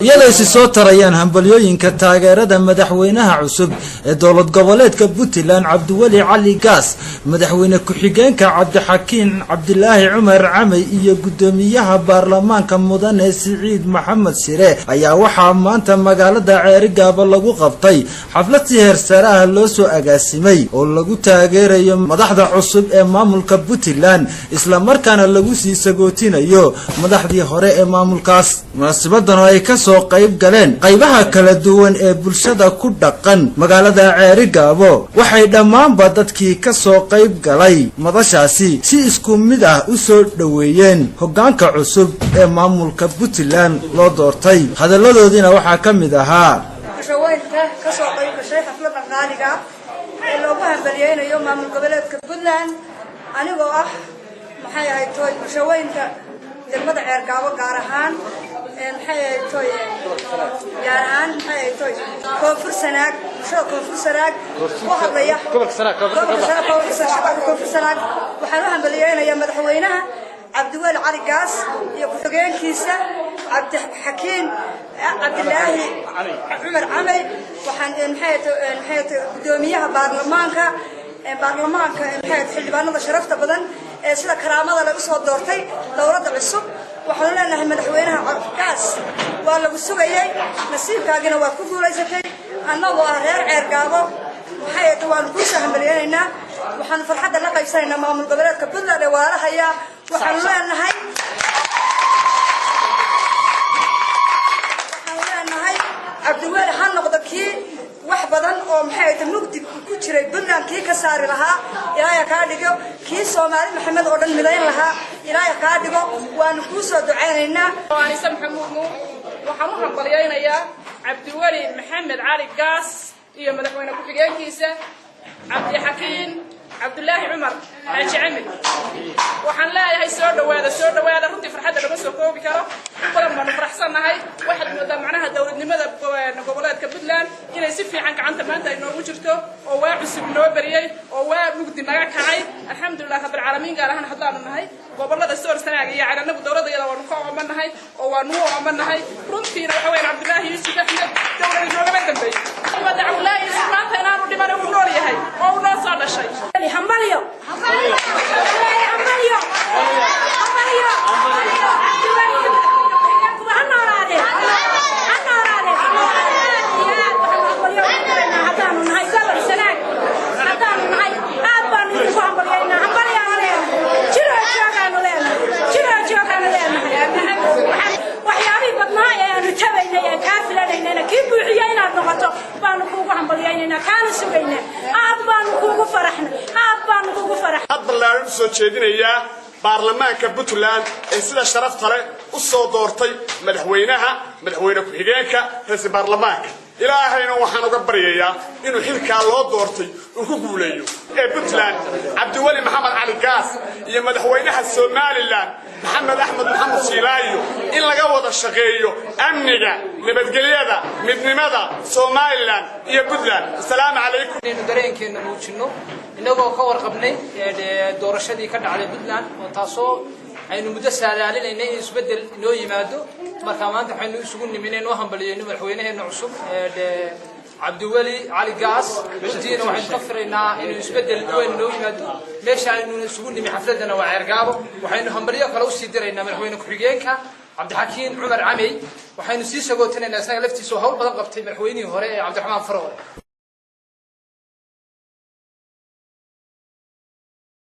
iyadoo si soo tarayaan hambalooyinka taageerada madaxweynaha cusub ee dowlad goboleedka Puntland Cabdiwali Cali Gaas madaxweyne ku-xigeenka Cabdixakiin Cabdilaahi Cumar Camay iyo gudoomiyaha baarlamaanka mudane Siciid Maxamed Sire ayaa waxaa maanta magaalada Ceerigaabo lagu qabtay xaflad si heer sare ah loo soo agaasimay oo lagu taageerayo madaxda cusub ee maamulka Puntland isla markaana lagu sii sagootinayo madaxdii hore ee maamulkaas munaasabaddan ay ka qayb galeen qaybaha kala duwan ee bulshada ku dhaqan magaalada Ceerigaabo waxay dhamaanba dadkii ka soo qayb galay madashaasi si isku mid ah u soo dhaweeyeen hoggaanka cusub ee maamulka Puntland loo doortay hadaladoodina waxaa ka mid ahaa shaqooyinka ka soo qayb gashay xafladda qaaliga ee loogu hambalyeeyo maamul goboleedka Puntland anigoo ah maxay ahayd shaqooyinka degmada Ceerigaabo gaar ahaan koonfur sanaag waxaan u hambalyeeynaya madaxweynaha Cabdiwali Cali Gaas iyo ku-xigeenkiisa Cabdixakiin Cabdilaahi Cumar Camay waxaan gudoomiyaha baarlamaanka xildhibaanada sharafta badan ee sida karaamada lagu soo doortay dowladda cusub waxaan leenahay madaxweynaha Gaas waa lagu sugayay nasiibkaagina waa ku guuleysatay annagoo ah reer Ceerigaabo waan ku hambalyeeynaa waxaan farxadda la qaybsanaynaa maamul goboleedka Puntland ee walaalaha waxaan leenahay Cabdiwali ha noqdo kii wax badan oo mugdi ku jiray Puntland kii ka saari lahaa ilaahay ka dhigo kii Soomaali Maxamed oo dhan midayn lahaa ilaahay ka dhigo waan ku soo duceynaynaa waan isam xamuudnu waxaan u hambalyeeynaa Cabdiwali Maxamed Cali Gaas iyo madaxweyne ku-xigeenkiisa Cabdixakiin Cabdilaahi Cumar Camay waxaan leeyahay soo dhawaada runtii farxadda laga soo koobi karo badan baan faraxsanahay waxaad moodaa macnaha dawladnimada goboleedka Puntland inay si fiican gacanta maanta ay noogu jirto oo waa cusub noo bariyay oo waa mugdi naga kacay alxamdulillah rabbil caalamiin gaar ahaan haddaanu nahay gobolada soo sanaag iyo caalamka dawladda iyada waanu ka oomanahay oo waanu oomanahay runtiina waxa weeyaan Cabdilaahi Yuusuf Axmed dawladda nooga dambeeyay wada Cabdilaahi Yuusuf maanta inaanu dhiman uu nool yahay oo uu noo soo dhashay hambalyo soo jeedinaya baarlamaanka Puntland ee sida sharafta leh u soo doortay madaxweyne ku-xigeenka ra'iisul baarlamaanka ilaahayna waxaan uga baryayaa inuu xilka loo doortay uu ku guuleeyo ee Puntland Cabdiwali Maxamed Cali Gaas iyo madaxweynaha Soomaaliland Maxamed Silaayo in laga wada shaqeeyo amniga nabadgelyada midnimada Soomaaliland iyo Puntland assalaamu calaykum inuu dareenkeena muujino inagoo ka warqabnay doorashadii ka dhacday Puntland oo taasoo aynu muddo saadaalinaynay in isbedel inoo yimaado marka maanta waxaynu isugu niminay oo hambalyeeyno madaxweynaheena cusub Cabdiwali Cali Gaas wajiyana waxaynu ka firaynaa inuu isbedel weyn inoo yimaado meesha aynu isugu nimi xafladana waa Ceerigaabo waxaynu hambalyo kale u sii diraynaa madaxweyne ku-xigeenka Cabdixakiin Cumar Camay waxaynu sii sagootinaynaa isaga laftiisa hawl badan qabtay madaxweynihii hore ee Cabdiraxmaan Faroole